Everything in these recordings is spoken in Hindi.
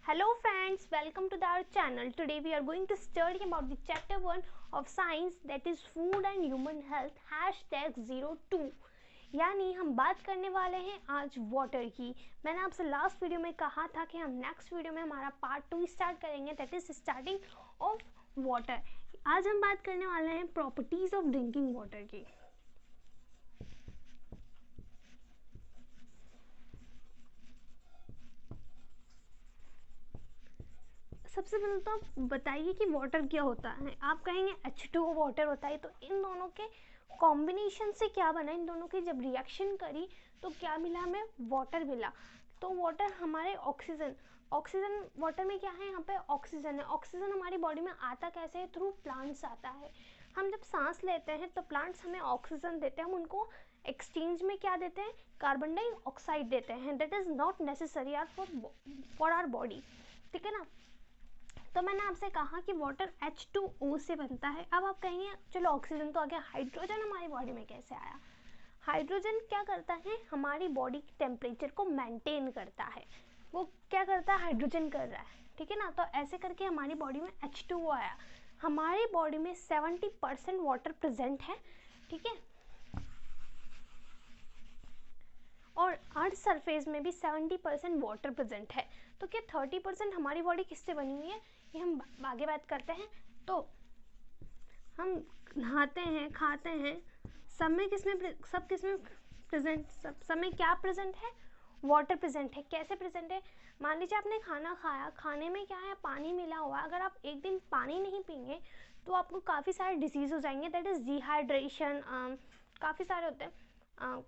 Hello friends, welcome to our channel. Today we are going to study about the chapter 1 of science, that is food and human health #02। यानी हम बात करने वाले हैं आज वाटर की। मैंने आपसे लास्ट वीडियो में कहा था कि हम नेक्स्ट वीडियो में हमारा पार्ट 2 स्टार्ट करेंगे, that is starting of water. आज हम बात करने वाले हैं प्रॉपर्टीज ऑफ ड्रिंकिंग वाटर की। सबसे पहले तो आप बताइए कि वाटर क्या होता है। आप कहेंगे H2O वाटर होता है, तो इन दोनों के कॉम्बिनेशन से क्या बना, इन दोनों की जब रिएक्शन करी तो क्या मिला, हमें वाटर मिला। तो वाटर हमारे ऑक्सीजन वाटर में क्या है, यहाँ पे ऑक्सीजन है। ऑक्सीजन हमारी बॉडी में आता कैसे है, थ्रू प्लांट्स आता है। हम जब सांस लेते हैं तो प्लांट्स हमें ऑक्सीजन देते हैं, हम उनको एक्सचेंज में क्या देते हैं, कार्बन डाइऑक्साइड देते हैं। That is not necessary are for our body, ठीक है ना। तो मैंने आपसे कहा कि वाटर H2O से बनता है। अब आप कहेंगे चलो ऑक्सीजन तो आ गया, हाइड्रोजन हमारी बॉडी में कैसे आया। हाइड्रोजन क्या करता है, हमारी बॉडी के टेम्परेचर को मेंटेन करता है। वो क्या करता है, हाइड्रोजन कर रहा है, ठीक है ना। तो ऐसे करके हमारी बॉडी में H2O आया। हमारी बॉडी में 70% वाटर प्रेजेंट है, ठीक है। और अर्थ सरफेस में भी 70% वाटर प्रेजेंट है। तो क्या 30% हमारी बॉडी किससे बनी हुई है, ये हम आगे बात करते हैं। तो हम नहाते हैं, खाते हैं, सब में किसमें प्रेजेंट, सब में क्या प्रेजेंट है, वाटर प्रेजेंट है। कैसे प्रेजेंट है, मान लीजिए आपने खाना खाया, खाने में क्या है, पानी मिला हुआ है। अगर आप एक दिन पानी नहीं पीएंगे तो आपको काफ़ी सारे डिजीज़ हो जाएंगे, दैट इज़ डिहाइड्रेशन, काफ़ी सारे होते हैं,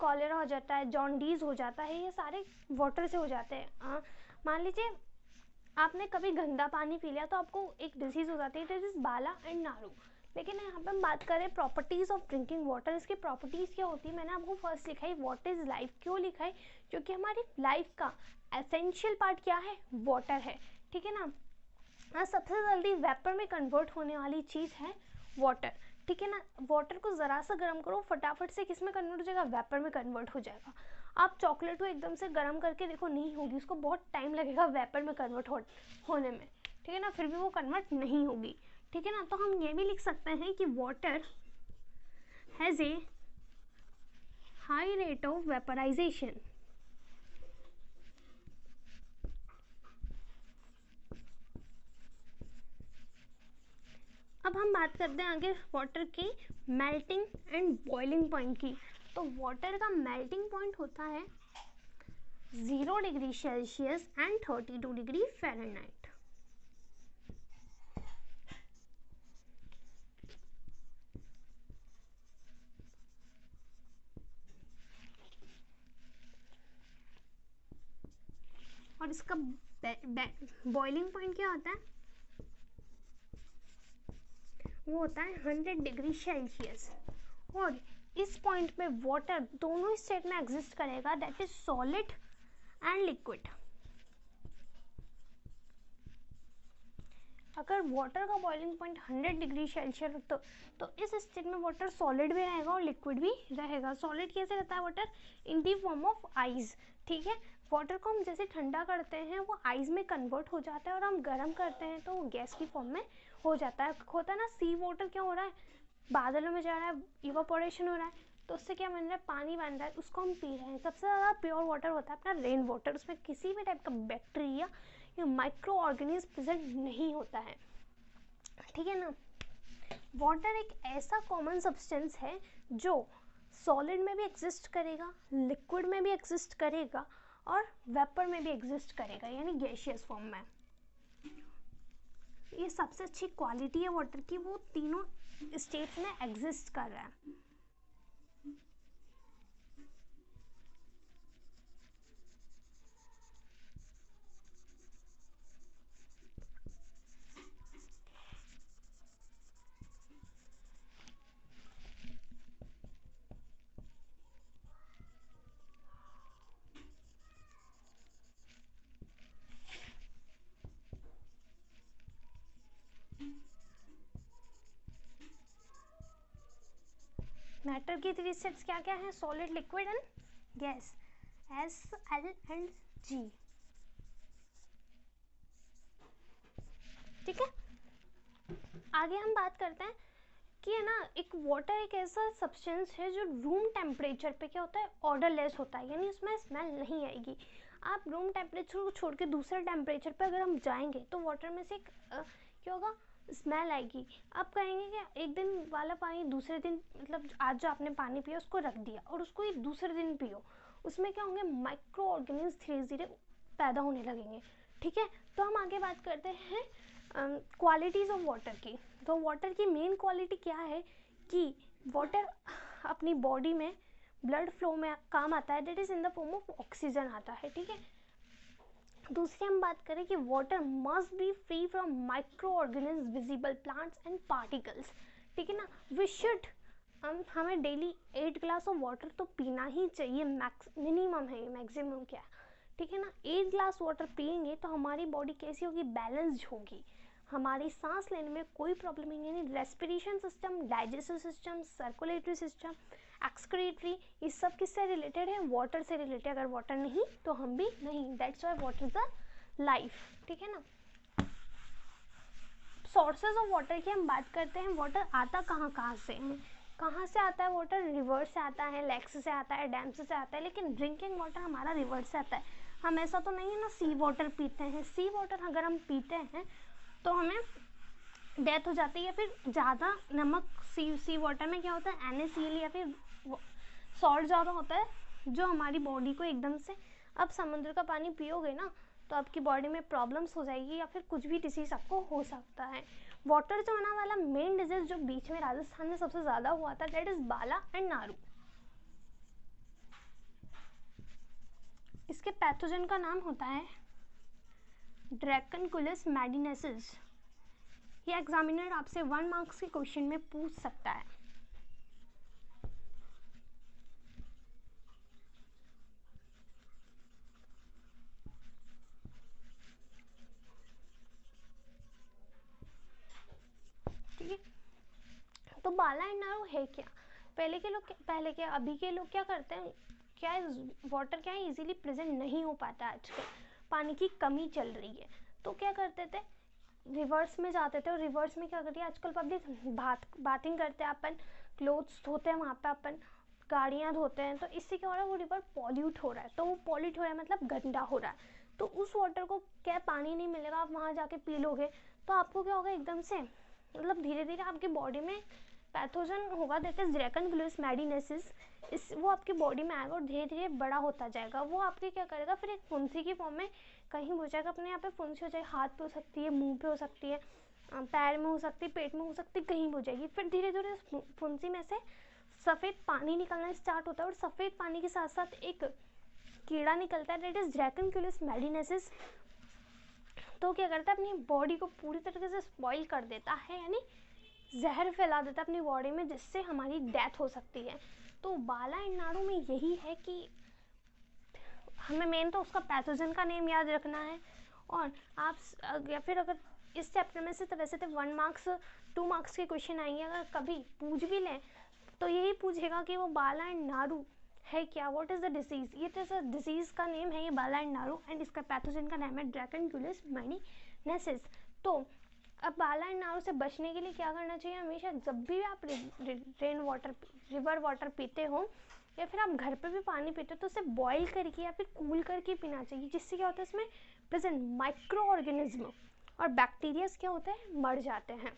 कॉलेरा हो जाता है, जॉन्डीज हो जाता है, ये सारे वाटर से हो जाते हैं। मान लीजिए आपने कभी गंदा पानी पी लिया तो आपको एक डिजीज़ हो जाती है, दैट इज बाला एंड नारू। लेकिन यहाँ पे हम बात करें प्रॉपर्टीज़ ऑफ ड्रिंकिंग वाटर, इसकी प्रॉपर्टीज़ क्या होती है। मैंने आपको फर्स्ट लिखा है व्हाट इज़ लाइफ। क्यों लिखा है, क्योंकि हमारी लाइफ का एसेंशियल पार्ट क्या है, वाटर है, ठीक है ना। सबसे जल्दी वेपर में कन्वर्ट होने वाली चीज़ है वाटर, ठीक है ना। वाटर को ज़रा सा गर्म करो, फटाफट से किस में कन्वर्ट हो जाएगा, वेपर में कन्वर्ट हो जाएगा। आप चॉकलेट को एकदम से गर्म करके देखो, नहीं होगी, उसको बहुत टाइम लगेगा वेपर में कन्वर्ट होने में, ठीक है ना। फिर भी वो कन्वर्ट नहीं होगी, ठीक है ना। तो हम ये भी लिख सकते हैं कि water has a high rate of vaporization. अब हम बात करते हैं आगे वाटर की मेल्टिंग एंड बॉइलिंग पॉइंट की। तो वाटर का मेल्टिंग पॉइंट होता है 0 degree Celsius and 32 degree Fahrenheit. और इसका बॉइलिंग पॉइंट क्या होता है, वो होता है 100 डिग्री सेल्सियस। और इस पॉइंट पे वाटर दोनों स्टेट में एग्जिस्ट करेगा, that is solid and liquid. अगर वाटर का बॉइलिंग पॉइंट 100 डिग्री सेल्सियस तो इस स्टेट में वाटर सॉलिड भी रहेगा और लिक्विड भी रहेगा। सॉलिड कैसे रहता है water, in the form of ice, ठीक है। वाटर को हम जैसे ठंडा करते हैं वो आइस में कन्वर्ट हो जाता है, और हम गर्म करते हैं तो वो गैस की फॉर्म में हो जाता है। होता है ना, सी वाटर क्या हो रहा है, बादलों में जा रहा है, इवापोरेशन हो रहा है, तो उससे क्या बन रहा है, पानी बन रहा है, उसको हम पी रहे हैं। सबसे ज़्यादा प्योर वाटर होता है अपना रेन वाटर, उसमें किसी भी टाइप का बैक्टीरिया या माइक्रो ऑर्गेनिज्म प्रेजेंट नहीं होता है, ठीक है ना। वाटर एक ऐसा कॉमन सब्सटेंस है जो सॉलिड में भी एग्जिस्ट करेगा, लिक्विड में भी एग्जिस्ट करेगा, और वेपर में भी एग्जिस्ट करेगा, यानी गैसियस फॉर्म में। ये सबसे अच्छी क्वालिटी है वाटर की, वो तीनों स्टेट्स में एग्जिस्ट कर रहा है। मैटर की 3 स्टेट्स क्या क्या हैं, solid, liquid and gas, S, L and G। ठीक है, आगे हम बात करते हैं कि है ना, एक वाटर एक ऐसा सब्सटेंस है जो रूम टेम्परेचर पे क्या होता है, ऑर्डरलेस होता है, यानी उसमें स्मेल नहीं आएगी। आप रूम टेम्परेचर को छोड़ के दूसरे टेम्परेचर पे अगर हम जाएंगे तो वाटर में से क्या होगा, स्मेल आएगी। आप कहेंगे कि एक दिन वाला पानी दूसरे दिन, मतलब आज जो आपने पानी पिया उसको रख दिया और उसको ही दूसरे दिन पियो, उसमें क्या होंगे, माइक्रो ऑर्गेनिज्म धीरे धीरे पैदा होने लगेंगे। ठीक है, तो हम आगे बात करते हैं क्वालिटीज़ ऑफ वाटर की। तो वाटर की मेन क्वालिटी क्या है कि वाटर अपनी बॉडी में ब्लड फ्लो में काम आता है, that is in the form of oxygen आता है। ठीक है, दूसरी हम बात करें कि water must be free from micro organism, visible plants and particles. ठीक है ना, वी शुड हमें डेली 8 ग्लास ऑफ वाटर तो पीना ही चाहिए, मिनिमम है, मैक्सिमम क्या है। ठीक है ना, 8 ग्लास वाटर पियेंगे तो हमारी बॉडी कैसी होगी, बैलेंस्ड होगी, हमारी सांस लेने में कोई प्रॉब्लम नहीं, यानी respiration system, digestive system, circulatory system, excretory, ये सब किससे रिलेटेड है, वाटर से रिलेटेड। अगर वाटर नहीं तो हम भी नहीं, that's why water is the life. ठीक है ना, सोर्सेज ऑफ वाटर की हम बात करते हैं, वाटर आता कहाँ से है, कहाँ से आता है वाटर, रिवर से आता है, लेक्स से आता है, डैम से आता है, लेकिन ड्रिंकिंग वाटर हमारा रिवर से आता है। हम ऐसा तो नहीं है ना सी वाटर पीते हैं, सी वाटर अगर हम पीते हैं तो हमें डेथ हो जाती है, या फिर ज़्यादा नमक सी वाटर में क्या होता है, NaCl या फिर सॉल्ट ज़्यादा होता है जो हमारी बॉडी को एकदम से, अब समुद्र का पानी पियोगे ना तो आपकी बॉडी में प्रॉब्लम्स हो जाएगी या फिर कुछ भी डिसीज़ आपको हो सकता है। वाटर से होने वाला मेन डिजीज जो बीच में राजस्थान में सबसे ज़्यादा हुआ था, दैट इज़ बाला एंड नारू। इसके पैथोजन का नाम होता है ड्रैकनकुलस मैडिनेसिस। ये एग्जामिनर आपसे 1 मार्क्स के क्वेश्चन में पूछ सकता है। ठीक है, तो बाला एंड नारू है क्या, पहले क्या अभी के लोग क्या करते हैं, क्या वाटर क्या है इजीली प्रेजेंट नहीं हो पाता है आजकल, पानी की कमी चल रही है, तो क्या करते थे, रिवर्स में जाते थे। और रिवर्स में क्या करती है आजकल पब्लिक, बाथिंग करते हैं अपन, क्लोथ्स धोते हैं वहाँ पे अपन, गाड़ियाँ धोते हैं, तो इससे क्या हो रहा है, वो रिवर पॉल्यूट हो रहा है। तो वो पॉल्यूट हो रहा है मतलब गंदा हो रहा है, तो उस वाटर को क्या पानी नहीं मिलेगा, आप वहाँ जाके पी लोगे तो आपको क्या होगा, एकदम से मतलब धीरे धीरे आपकी बॉडी में पैथोजन होगा, दैट इज ड्रैकनकुलस मैडिनेसिस, इस वो आपकी बॉडी में आएगा और धीरे धीरे बड़ा होता जाएगा। वो आपके क्या करेगा, फिर एक फुंसी की फॉर्म में कहीं हो जाएगा, अपने यहाँ पे फुंसी हो जाएगी, हाथ पे हो सकती है, मुंह पे हो सकती है, पैर में हो सकती है, पेट में हो सकती है, कहीं हो जाएगी। फिर धीरे धीरे फुंसी में से सफ़ेद पानी निकलना स्टार्ट होता है और सफ़ेद पानी के साथ साथ एक कीड़ा निकलता है, दैट इज ड्रैकनकुलस मैडिनेसिस। तो क्या करता है, अपनी बॉडी को पूरी तरीके से स्पॉइल कर देता है, यानी जहर फैला देता है अपनी बॉडी में, जिससे हमारी डेथ हो सकती है। तो बाला एंड नारू में यही है कि हमें मेन तो उसका पैथोजन का नेम याद रखना है, और आप या फिर अगर इस चैप्टर में से तो वैसे तो 1 मार्क्स 2 मार्क्स के क्वेश्चन आएंगे, अगर कभी पूछ भी लें तो यही पूछेगा कि वो बाला एंड नारू है क्या, व्हाट इज़ द डिसीज़, ये तो डिसीज़ का नेम है ये बाला एंड नारू, एंड इसका पैथोजन का नाम है ड्रैकनकुलस मैडिनेसिस। तो अब बाला एंड नारू से बचने के लिए क्या करना चाहिए, हमेशा जब भी आप रेन वाटर, रिवर वाटर पीते हो या फिर आप घर पे भी पानी पीते हो तो उसे बॉईल करके या फिर कूल करके पीना चाहिए, जिससे क्या होता है इसमें प्रेजेंट माइक्रो ऑर्गेनिज्म और बैक्टीरियाज क्या होते हैं, मर जाते हैं।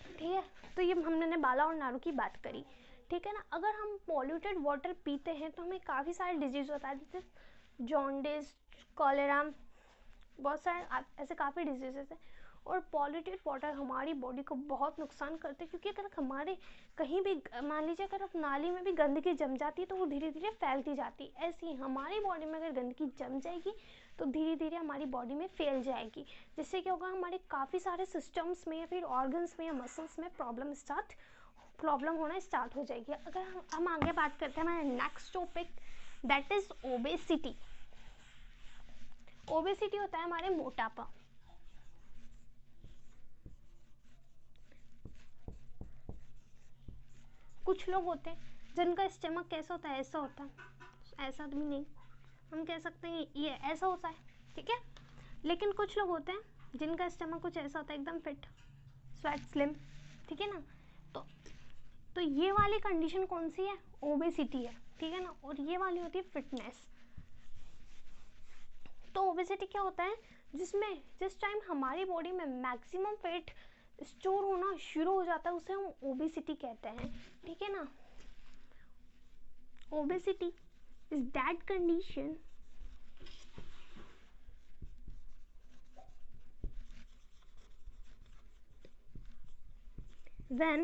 ठीक है, तो ये हमने बाला और नारू की बात करी। ठीक है ना, अगर हम पॉल्यूटेड वाटर पीते हैं तो हमें काफ़ी सारे डिजीज़ होता है, जैसे जॉन्डिस, कॉलेरा, बहुत सारे ऐसे काफ़ी डिजीजेस हैं। और पॉल्यूटेड वाटर हमारी बॉडी को बहुत नुकसान करते हैं, क्योंकि अगर हमारे कहीं भी मान लीजिए अगर आप नाली में भी गंदगी जम जाती है तो वो धीरे धीरे फैलती जाती है, ऐसे ही हमारी बॉडी में अगर गंदगी जम जाएगी तो धीरे धीरे हमारी बॉडी में फैल जाएगी, जिससे क्या होगा, हमारे काफ़ी सारे सिस्टम्स में या फिर ऑर्गन्स में या मसल्स में प्रॉब्लम होना स्टार्ट हो जाएगी। अगर हम आगे बात करते हैं हमारे next topic, that is obesity. Obesity होता है हमारे मोटापा। कुछ लोग होते हैं जिनका स्टमक कैसा होता है, ऐसा होता है, ऐसा भी नहीं, हम कह सकते हैं ये ऐसा होता है, ठीक है। लेकिन कुछ लोग होते हैं जिनका स्टमक कुछ ऐसा होता है एकदम फिट, स्वैट, स्लिम, ठीक है ना। तो ये वाली कंडीशन कौन सी है? ओबेसिटी है, ठीक है ना। और ये वाली होती है फिटनेस। तो ओबेसिटी क्या होता है? जिस टाइम हमारी बॉडी में मैक्सिमम फैट स्टोर होना शुरू हो जाता है उसे हम ओबेसिटी कहते हैं, ठीक है ना। Obesity is that condition when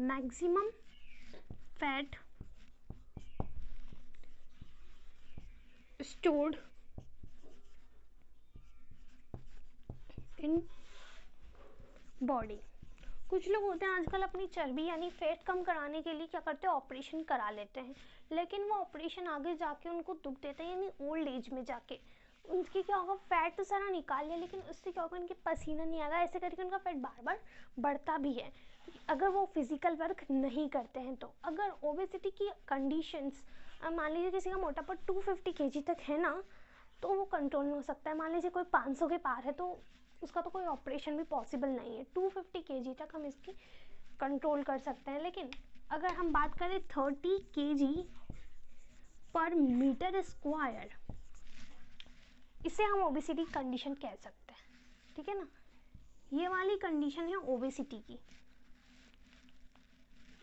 maximum fat stored in body। कुछ लोग होते हैं आजकल अपनी चर्बी यानी फैट कम कराने के लिए क्या करते हैं? ऑपरेशन करा लेते हैं, लेकिन वो ऑपरेशन आगे जाके उनको दुख देता है, यानी ओल्ड एज में जाके उनकी क्या होगा? फैट तो सारा निकाल लिया, लेकिन उससे क्या होगा? उनके पसीना नहीं आएगा, ऐसे करके उनका फैट बार बार बढ़ता भी है अगर वो फिजिकल वर्क नहीं करते हैं। तो अगर ओबेसिटी की कंडीशंस, मान लीजिए किसी का मोटापा 250 kg तक है ना, तो वो कंट्रोल में हो सकता है। मान लीजिए कोई 500 के पार है तो उसका तो कोई ऑपरेशन भी पॉसिबल नहीं है। 250 kg तक हम इसकी कंट्रोल कर सकते हैं। लेकिन अगर हम बात करें 30 kg पर मीटर स्क्वायर, इसे हम ओबेसिटी कंडीशन कह सकते हैं, ठीक है ना। ये वाली कंडीशन है ओबेसिटी की।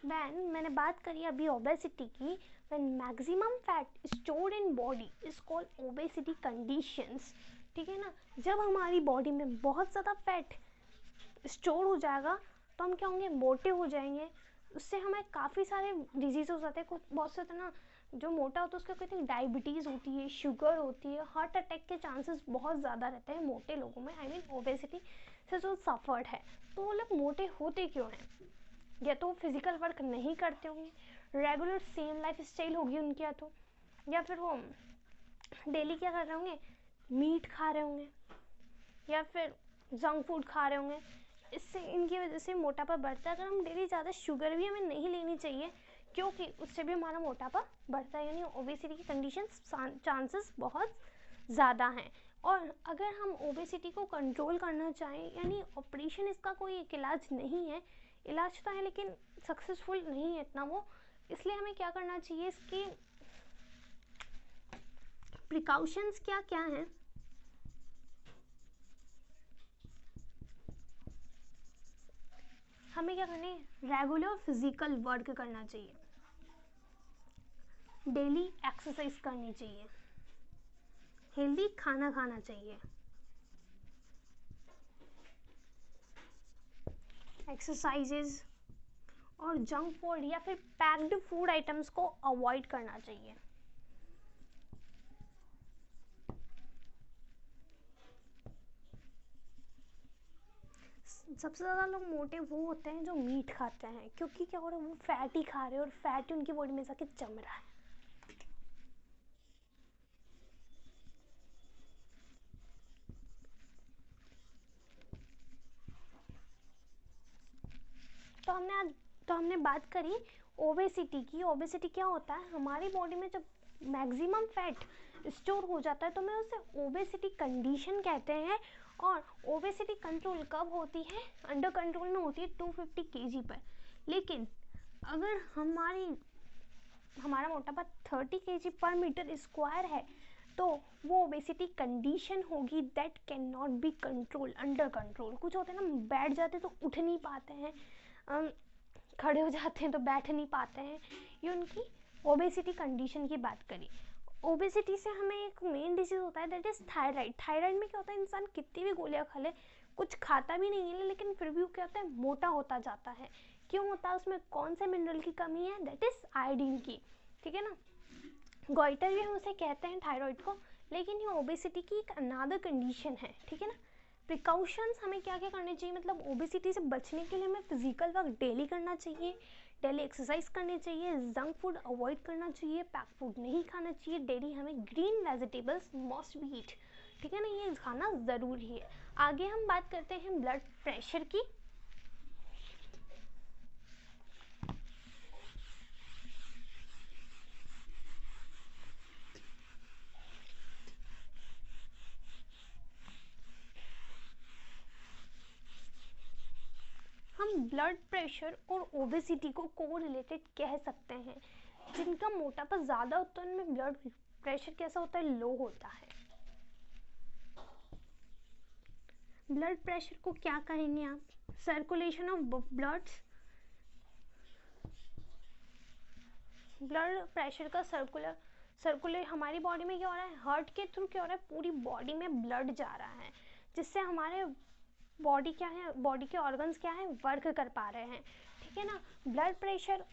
मैंने बात करी अभी ओबेसिटी की, when maximum fat stored in body is called obesity conditions, ठीक है ना। जब हमारी बॉडी में बहुत ज़्यादा फैट स्टोर हो जाएगा तो हम क्या होंगे? मोटे हो जाएंगे। उससे हमें काफ़ी सारे डिजीज हो जाते हैं। कुछ बहुत से ना जो मोटा होता है उसका कहते हैं डायबिटीज़ होती है, शुगर होती है, हार्ट अटैक के चांसेस बहुत ज़्यादा रहते हैं मोटे लोगों में। आई मीन ओबेसिटी से जो सफर्ड है। तो वो लोग मोटे होते क्यों हैं? या तो फिजिकल वर्क नहीं करते होंगे, रेगुलर सेम लाइफ स्टाइल होगी उनकी, या फिर वो डेली क्या कर रहे होंगे? मीट खा रहे होंगे या फिर जंक फूड खा रहे होंगे। इससे इनकी वजह से मोटापा बढ़ता है। अगर हम डेली ज़्यादा शुगर भी हमें नहीं लेनी चाहिए, क्योंकि उससे भी हमारा मोटापा बढ़ता है, यानी ओबेसिटी की कंडीशन चांसेस बहुत ज़्यादा हैं। और अगर हम ओबेसिटी को कंट्रोल करना चाहें, यानी ऑपरेशन इसका कोई एक इलाज नहीं है, इलाज तो है लेकिन सक्सेसफुल नहीं है इतना वो, इसलिए हमें क्या करना चाहिए? इसकी प्रिकॉशंस क्या क्या हैं? हमें क्या करना है? रेगुलर फिजिकल वर्क करना चाहिए, डेली एक्सरसाइज करनी चाहिए, हेल्दी खाना खाना चाहिए, एक्सरसाइजेज और जंक फूड या फिर पैक्ड फूड आइटम्स को अवॉइड करना चाहिए। सबसे ज़्यादा लोग मोटे वो होते हैं जो मीट खाते हैं, क्योंकि क्या हो रहा है? वो फैट ही खा रहे हैं और फैट ही उनकी बॉडी में जाके जम रहा है। तो हमने बात करी ओबेसिटी की। ओबेसिटी क्या होता है? हमारी बॉडी में जब मैक्सिमम फैट स्टोर हो जाता है तो मैं उसे ओबेसिटी कंडीशन कहते हैं। और ओबेसिटी कंट्रोल कब होती है? अंडर कंट्रोल में होती है 250 kg पर। लेकिन अगर हमारा मोटापा 30 kg पर मीटर स्क्वायर है तो वो ओबेसिटी कंडीशन होगी that can not be control, under control. कुछ होते हैं ना, बैठ जाते तो उठ नहीं पाते हैं, खड़े हो जाते हैं तो बैठ नहीं पाते हैं, ये उनकी ओबेसिटी कंडीशन की बात करी। ओबेसिटी से हमें एक मेन डिजीज होता है दैट इज थायराइड। थायराइड में क्या होता है? इंसान कितनी भी गोलियां खा ले, कुछ खाता भी नहीं है, लेकिन फिर भी वो क्या होता है? मोटा होता जाता है। क्यों होता है? उसमें कौन से मिनरल की कमी है? दैट इज आयोडीन की, ठीक है ना। गोइटर भी हम उसे कहते हैं थायराइड को, लेकिन ये ओबेसिटी की एक अनादर कंडीशन है, ठीक है ना। प्रिकॉशंस हमें क्या क्या करने चाहिए? मतलब ओबेसिटी से बचने के लिए हमें फिजिकल वर्क डेली करना चाहिए, डेली एक्सरसाइज करनी चाहिए, जंक फूड अवॉइड करना चाहिए, पैक फूड नहीं खाना चाहिए, डेली हमें ग्रीन वेजिटेबल्स मस्ट बी ईट, ठीक है ना, ये खाना ज़रूरी है। आगे हम बात करते हैं ब्लड प्रेशर की। हम ब्लड प्रेशर और ओबेसिटी को कोरिलेटेड कह सकते हैं। जिनका मोटापा ज़्यादा होता है उनमें ब्लड प्रेशर कैसा होता है, लो होता है। ब्लड प्रेशर को क्या कहेंगे आप, सर्कुलेशन ऑफ ब्लड प्रेशर का सर्कुलर हमारी बॉडी में क्या हो रहा है, हार्ट के थ्रू क्या हो रहा है, पूरी बॉडी में ब्लड जा रहा है, जिससे हमारे बॉडी क्या है, बॉडी के ऑर्गन्स क्या है, वर्क कर पा रहे हैं। ठीक है ना। ब्लड प्रेशर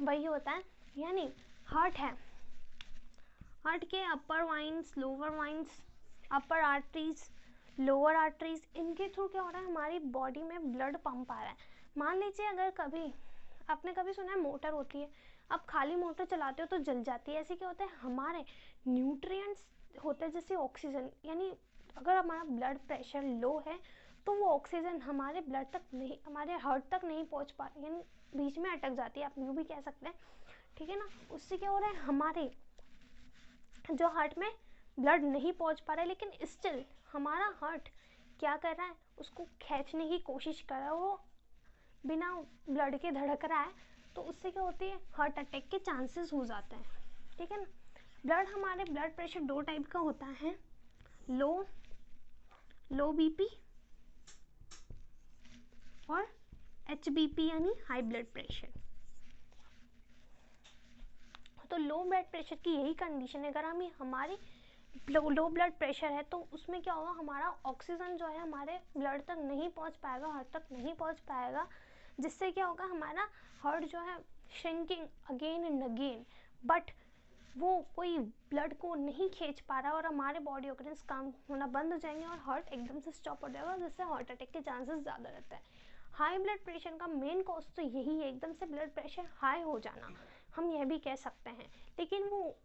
वही होता है, यानी हार्ट है, हार्ट के अपर वाइन्स, लोअर वाइन्स, अपर आर्टरीज, लोअर आर्टरीज, इनके थ्रू क्या हो रहा है, हमारी बॉडी में ब्लड पंप आ रहा है। मान लीजिए अगर कभी आपने कभी सुना है मोटर होती है, आप खाली मोटर चलाते हो तो जल जाती है। ऐसे क्या होता है, हमारे न्यूट्रिएंट्स होते हैं जैसे ऑक्सीजन, यानी अगर हमारा ब्लड प्रेशर लो है तो वो ऑक्सीजन हमारे ब्लड तक नहीं, हमारे हार्ट तक नहीं पहुंच पा रही, यानी बीच में अटक जाती है, आप यूँ भी कह सकते हैं। ठीक है ना। उससे क्या हो रहा है, हमारे जो हार्ट में ब्लड नहीं पहुंच पा रहा है, लेकिन स्टिल हमारा हार्ट क्या कर रहा है, उसको खींचने की कोशिश कर रहा है, वो बिना ब्लड के धड़क रहा है, तो उससे क्या होती है, हार्ट अटैक के चांसेस हो जाते हैं। ठीक है ना। हमारे ब्लड प्रेशर दो टाइप का होता है, लो बीपी और HBP यानी हाई ब्लड प्रेशर। तो लो ब्लड प्रेशर की यही कंडीशन है, अगर हमारे लो ब्लड प्रेशर है तो उसमें क्या होगा, हमारा ऑक्सीजन जो है हमारे ब्लड तक नहीं पहुंच पाएगा, हार्ट तक नहीं पहुंच पाएगा, जिससे क्या होगा, हमारा हार्ट जो है shrinking again and again, but वो कोई ब्लड को नहीं खींच पा रहा और हमारे बॉडी ऑर्गन्स काम होना बंद हो जाएंगे और हार्ट एकदम से स्टॉप हो जाएगा, जिससे हार्ट अटैक के चांसेस ज़्यादा रहता है। हाई ब्लड प्रेशर का मेन कॉज तो यही है, एकदम से ब्लड प्रेशर हाई हो जाना, हम यह भी कह सकते हैं। लेकिन वो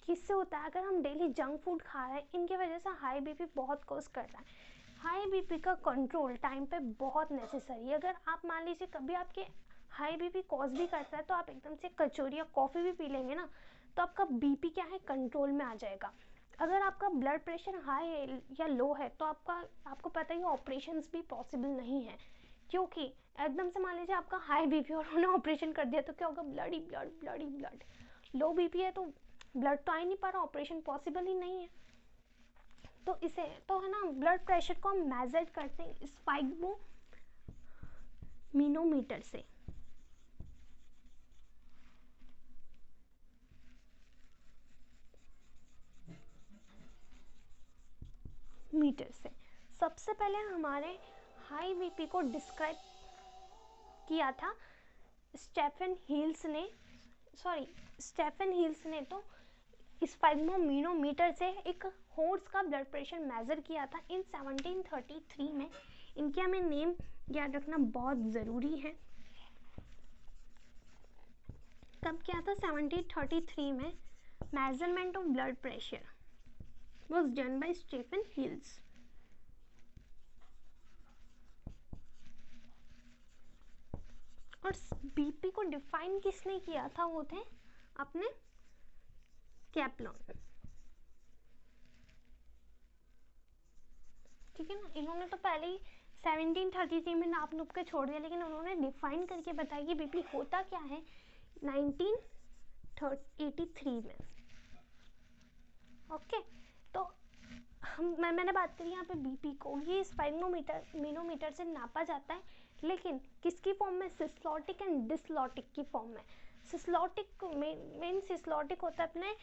किससे होता है, अगर हम डेली जंक फूड खा रहे हैं, इनकी वजह से हाई बीपी बहुत कॉज कर रहा है। हाई बीपी का कंट्रोल टाइम पे बहुत नेसेसरी है। अगर आप मान लीजिए कभी आपके हाई बीपी कॉज भी करता है तो आप एकदम से कचौरी या कॉफ़ी भी पी लेंगे ना, तो आपका बीपी क्या है, कंट्रोल में आ जाएगा। अगर आपका ब्लड प्रेशर हाई या लो है तो आपको पता ही ऑपरेशंस भी पॉसिबल नहीं है, क्योंकि एकदम से मान लीजिए आपका हाई बीपी और उन्होंने ऑपरेशन कर दिया तो क्या होगा, ब्लड ही ब्लड, ब्लड ही ब्लड। लो बीपी है तो ब्लड तो आ ही नहीं पा रहा, ऑपरेशन पॉसिबल ही नहीं है। तो इसे तो है ना, ब्लड प्रेशर को हम मेजर करते हैं स्फाइग्मोमीटर से। मीटर से सबसे पहले हमारे हाई बीपी को डिस्क्राइब किया था स्टेफन हील्स ने तो स्फाइग्मोमीटर से एक हॉर्स का ब्लड प्रेशर मेजर किया था इन 1733 में। इनके हमें नेम याद रखना बहुत ज़रूरी है। कब किया था, 1733 में। Measurement of blood pressure was done by Stephen Hales. और बीपी को डिफाइन किसने किया था, वो थे अपने कैप्लॉन। ठीक है ना। इन्होंने तो पहले ही 1733 में नाप नूप के छोड़ दिया, लेकिन उन्होंने डिफाइन करके बताया कि बीपी होता क्या है 1983 में। ओके। तो मैंने बात करी यहाँ पे बीपी को, ये स्फाइग्मोमीटर से नापा जाता है, लेकिन किसकी फॉर्म में, सिस्टोलिक एंड डिस्टोलिक की फॉर्म में। सिस्टोलिक मेन सिस्टोलिक होता है अपने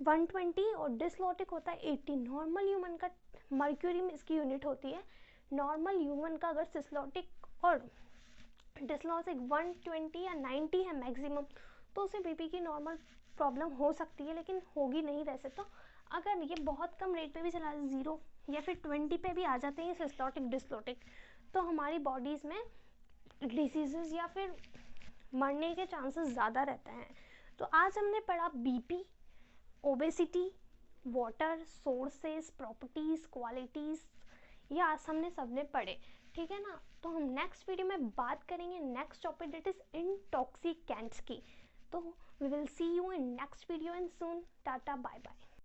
120 और डिस्टोलिक होता है 80। नॉर्मल ह्यूमन का मर्क्यूरी में इसकी यूनिट होती है। नॉर्मल ह्यूमन का अगर सिस्टोलिक और डिस्टोलिक 120 या 90 है मैक्सिमम, तो उसे बीपी की नॉर्मल प्रॉब्लम हो सकती है, लेकिन होगी नहीं वैसे तो। अगर ये बहुत कम रेट पे भी चला 0 या फिर 20 पे भी आ जाते हैं सिस्टोलिक डिस्टोलिक, तो हमारी बॉडीज़ में डिसीजेस या फिर मरने के चांसेस ज़्यादा रहते हैं। तो आज हमने पढ़ा BP, obesity, water sources, properties, qualities, ये आज हमने सबने पढ़े। ठीक है ना। तो हम नेक्स्ट वीडियो में बात करेंगे next topic that is intoxicants की। तो we will see you in next video and soon. Tata bye bye.